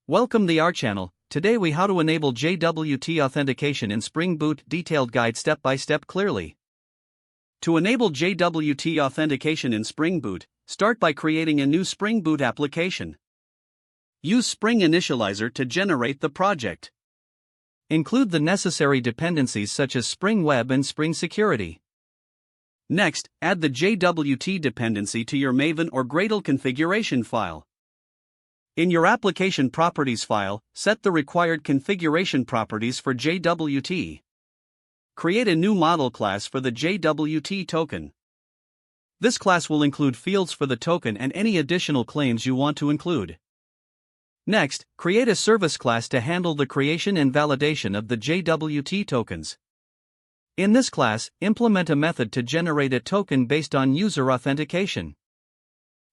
Welcome to our channel. Today we how to enable JWT authentication in Spring Boot detailed guide step by step clearly. To enable JWT authentication in Spring Boot, start by creating a new Spring Boot application. Use Spring Initializer to generate the project. Include the necessary dependencies such as Spring Web and Spring Security. Next, add the JWT dependency to your Maven or Gradle configuration file. In your application properties file, set the required configuration properties for JWT. Create a new model class for the JWT token. This class will include fields for the token and any additional claims you want to include. Next, create a service class to handle the creation and validation of the JWT tokens. In this class, implement a method to generate a token based on user authentication.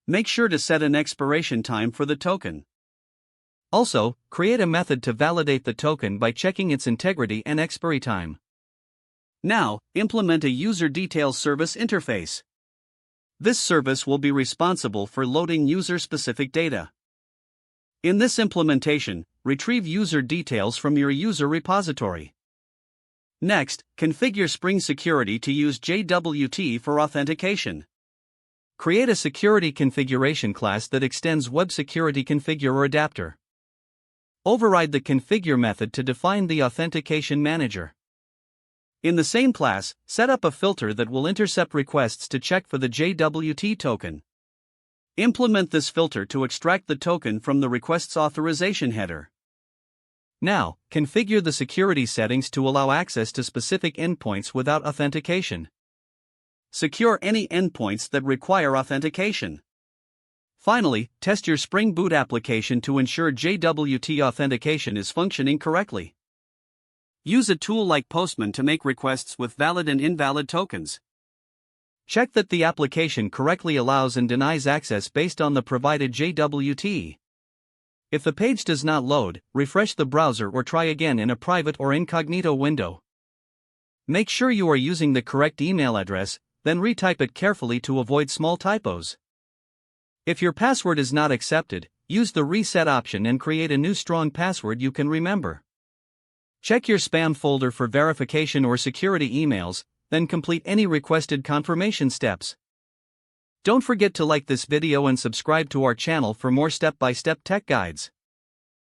Make sure to set an expiration time for the token. Also, create a method to validate the token by checking its integrity and expiry time. Now, implement a user details service interface. This service will be responsible for loading user-specific data. In this implementation, retrieve user details from your user repository. Next, configure Spring Security to use JWT for authentication. Create a security configuration class that extends Web Security Configure adapter. Override the configure method to define the authentication manager. In the same class, set up a filter that will intercept requests to check for the JWT token. Implement this filter to extract the token from the request's authorization header. Now, configure the security settings to allow access to specific endpoints without authentication. Secure any endpoints that require authentication. Finally, test your Spring Boot application to ensure JWT authentication is functioning correctly. Use a tool like Postman to make requests with valid and invalid tokens. Check that the application correctly allows and denies access based on the provided JWT. If the page does not load, refresh the browser or try again in a private or incognito window. Make sure you are using the correct email address, then retype it carefully to avoid small typos. If your password is not accepted, use the reset option and create a new strong password you can remember. Check your spam folder for verification or security emails, then complete any requested confirmation steps. Don't forget to like this video and subscribe to our channel for more step-by-step tech guides.